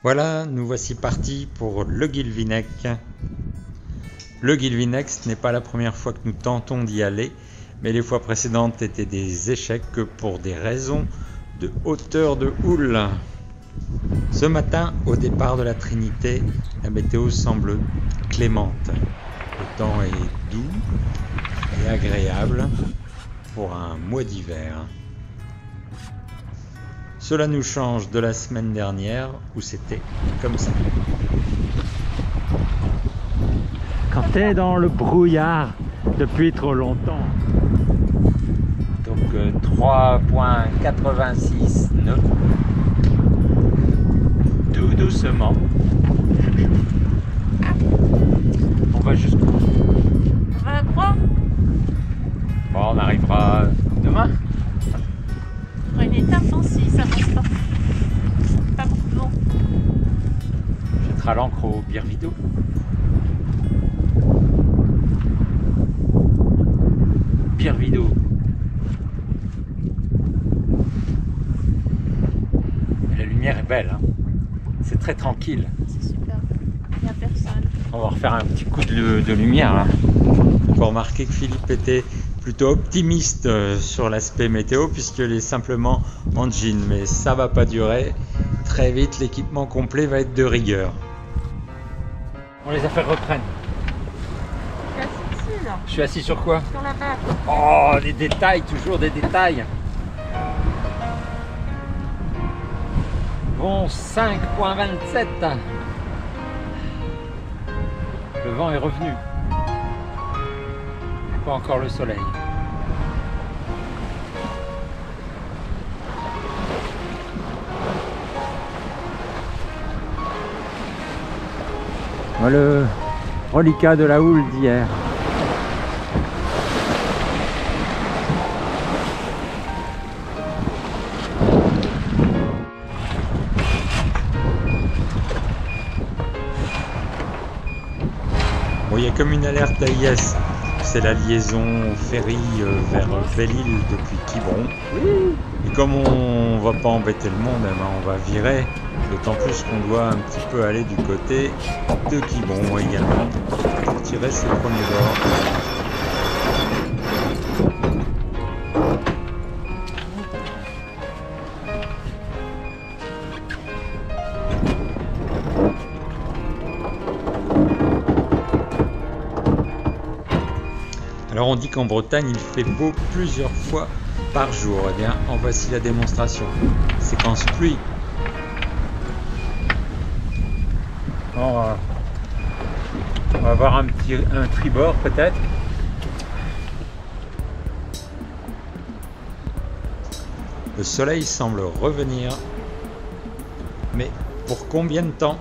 Voilà, nous voici partis pour le Guilvinec. Le Guilvinec, ce n'est pas la première fois que nous tentons d'y aller, mais les fois précédentes étaient des échecs pour des raisons de hauteur de houle. Ce matin, au départ de la Trinité, la météo semble clémente. Le temps est doux et agréable pour un mois d'hiver. Cela nous change de la semaine dernière où c'était comme ça. Quand t'es dans le brouillard depuis trop longtemps. Donc 3.86 nœuds. Tout doucement. On va jusqu'où? On va à Croix. Bon, on arrivera demain. On fera une étape si ça passe pas. Pas beaucoup de vent. On jettera l'ancre au Birvido. Birvido. Et la lumière est belle, hein. C'est très tranquille. C'est super. Il n'y a personne. On va refaire un petit coup de lumière là. Il faut remarquer que Philippe était plutôt optimiste sur l'aspect météo puisqu'il est simplement en jean, mais ça va pas durer. Très vite, l'équipement complet va être de rigueur. On les affaires reprennent. Je suis assis dessus là. Je suis assis sur quoi? Sur la barre. Oh, des détails, toujours des détails. Bon, 5.27. Le vent est revenu. Pas encore le soleil. Voilà le reliquat de la houle d'hier. Bon, il y a comme une alerte AIS. C'est la liaison ferry vers Belle-Île depuis Quiberon. Et comme on va pas embêter le monde, eh ben, on va virer. D'autant plus qu'on doit un petit peu aller du côté de Quiberon également pour tirer ses premiers bords. Alors on dit qu'en Bretagne il fait beau plusieurs fois par jour. Eh bien en voici la démonstration. Séquence pluie. Bon, on va avoir un tribord peut-être. Le soleil semble revenir. Mais pour combien de temps?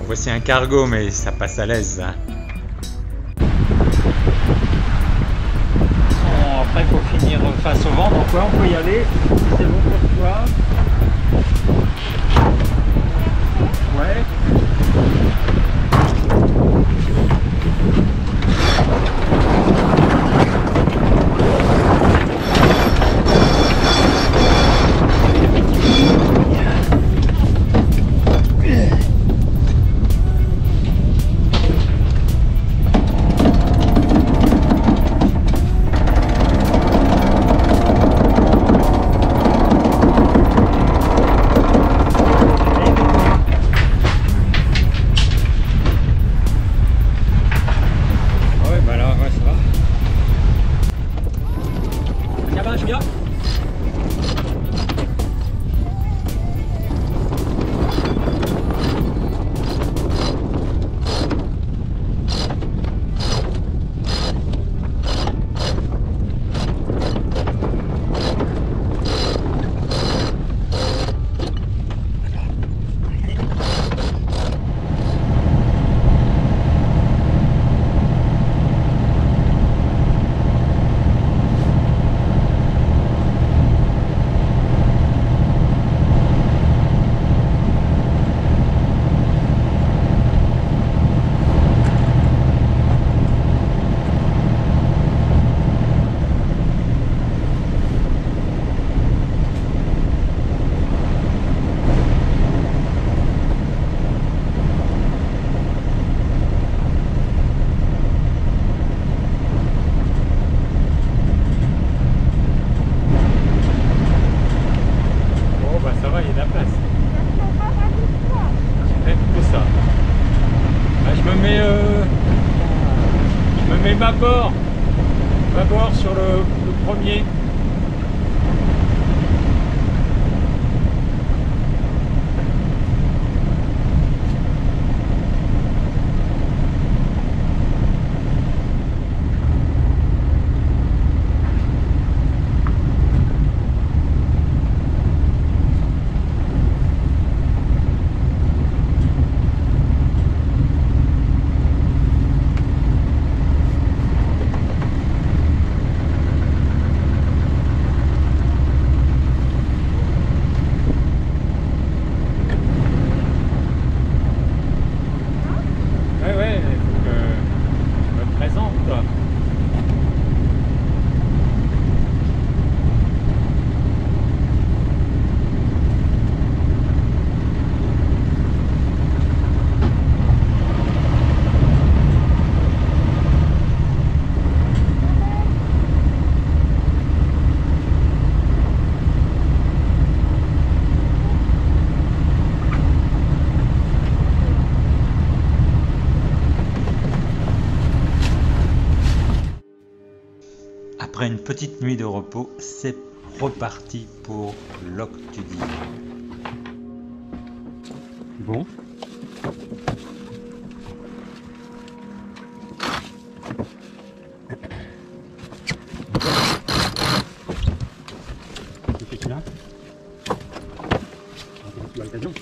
Voici un cargo, mais ça passe à l'aise. Hein. Bon, après, il faut finir face au vent, donc ouais, on peut y aller. C'est bon pour toi? Ouais. bâbord. Bâbord sur le premier. Après une petite nuit de repos, c'est reparti pour Loctudy. Bon. C'est celui-là. On va l'occasion.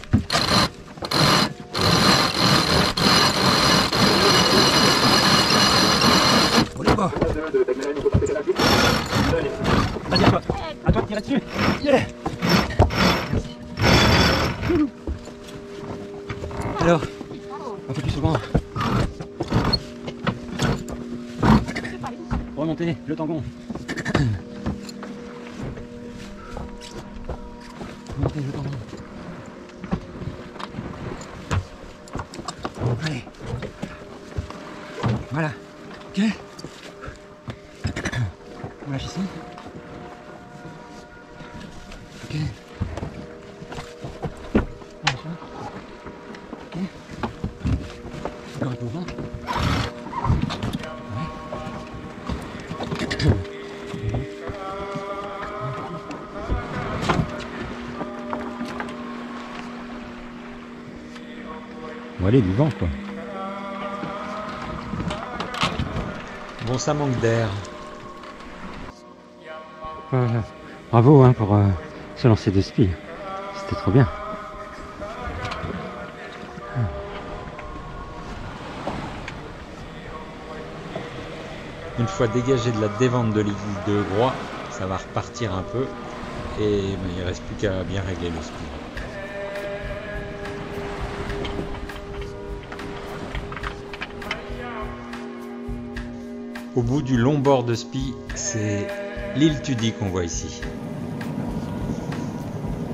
Vas-y, à toi de tirer dessus. Yeah. Alors, un peu plus souvent. Remonter le tangon. Remonter le tangon. Allez. Voilà. Ok. On lâche ici. Ok. On lâche là. Ok. Encore un peu au vent. Ouais. Bon, allez, du vent quoi. Bon, ça manque d'air. Bravo hein, pour se lancer de ski. C'était trop bien. Une fois dégagé de la dévente de l'île de Groix, ça va repartir un peu et il ne reste plus qu'à bien régler le ski. Au bout du long bord de Spie, c'est l'île Tudy qu'on voit ici.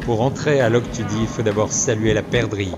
Pour entrer à Loctudy, il faut d'abord saluer la perdrix.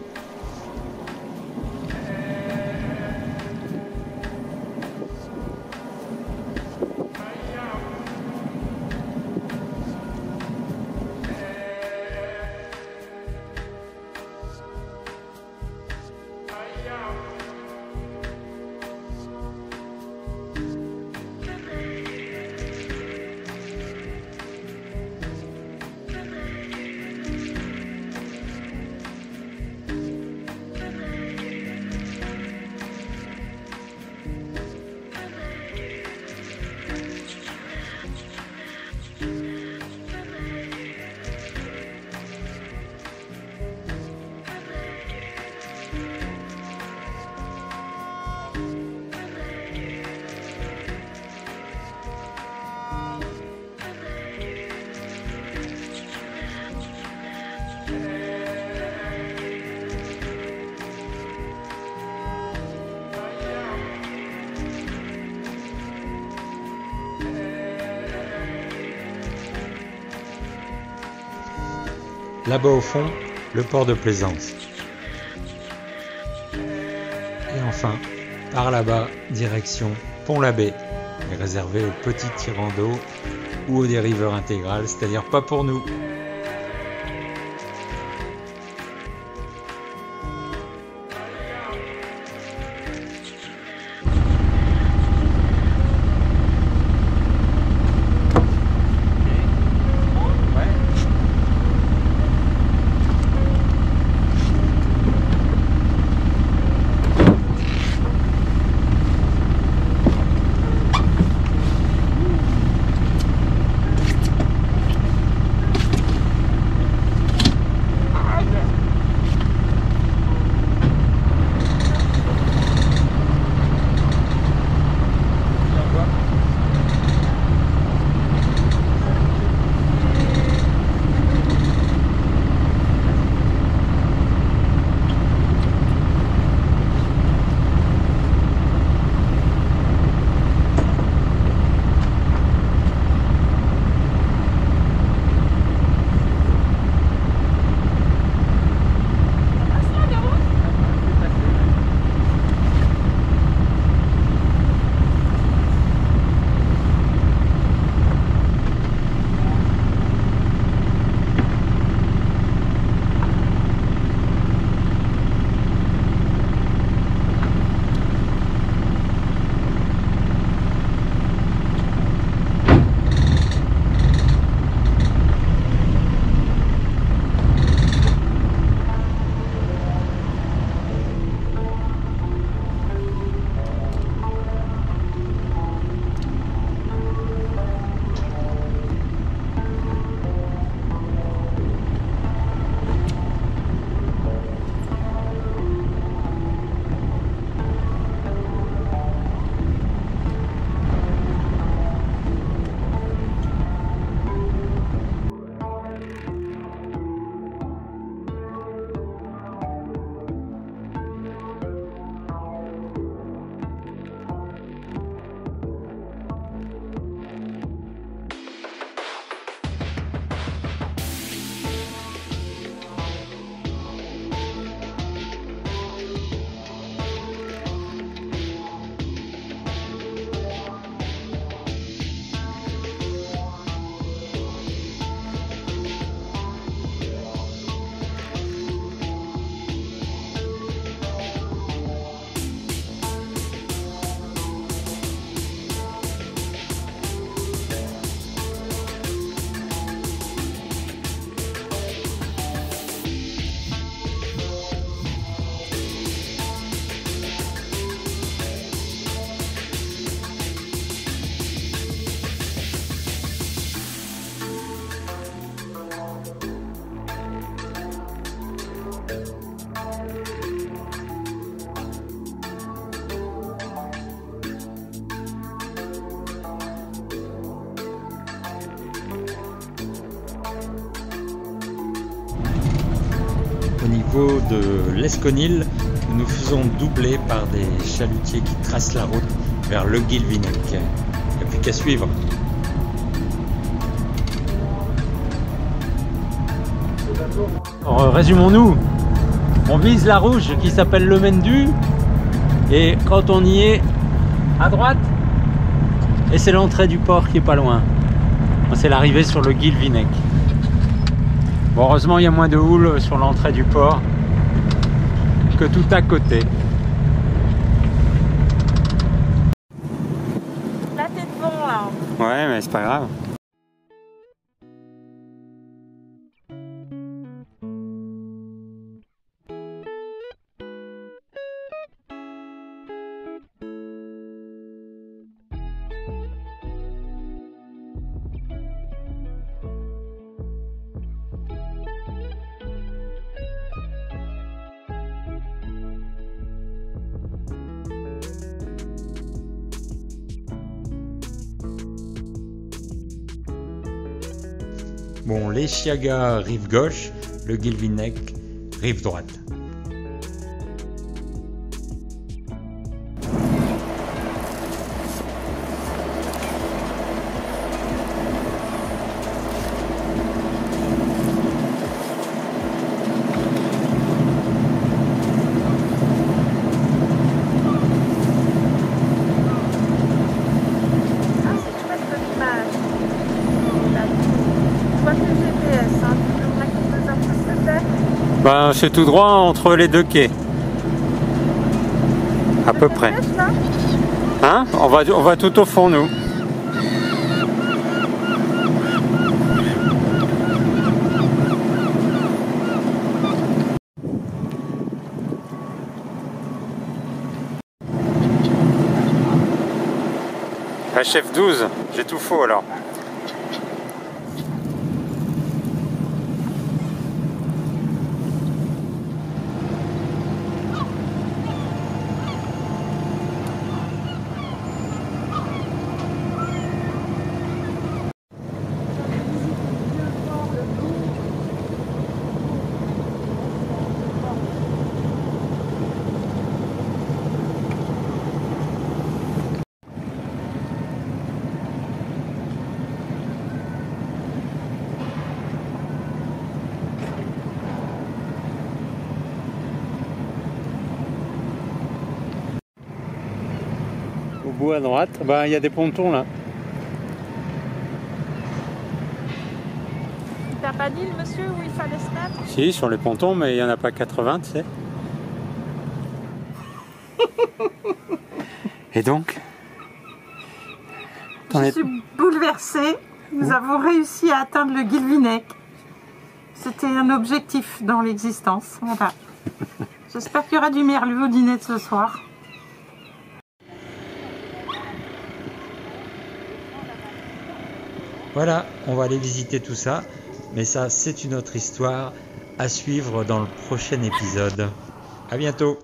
Là-bas au fond, le port de plaisance. Et enfin, par là-bas, direction Pont-l'Abbé, réservé aux petits tirants d'eau ou aux dériveurs intégrales, c'est-à-dire pas pour nous. niveau de l'Esconil, nous nous faisons doubler par des chalutiers qui tracent la route vers le Guilvinec. Il n'y a plus qu'à suivre. Résumons-nous, on vise la rouge qui s'appelle le Mendu et quand on y est à droite, et c'est l'entrée du port qui est pas loin. C'est l'arrivée sur le Guilvinec. Bon, heureusement il y a moins de houle sur l'entrée du port que tout à côté. Là t'es devant là. Ouais, mais c'est pas grave. Bon, les Chiagas rive gauche, le Guilvinec rive droite. Ben, c'est tout droit entre les deux quais. À peu près. Hein? On va tout au fond, nous. Chef 12, j'ai tout faux alors. Au bout à droite, il y a des pontons là. T'as pas dit le monsieur où il fallait se mettre? Si, sur les pontons, mais il n'y en a pas 80, tu sais. Et donc? Je suis bouleversée. Nous avons réussi à atteindre le Guilvinec. C'était un objectif dans l'existence. Voilà. J'espère qu'il y aura du merlu au dîner de ce soir. Voilà, on va aller visiter tout ça, mais ça c'est une autre histoire à suivre dans le prochain épisode. À bientôt!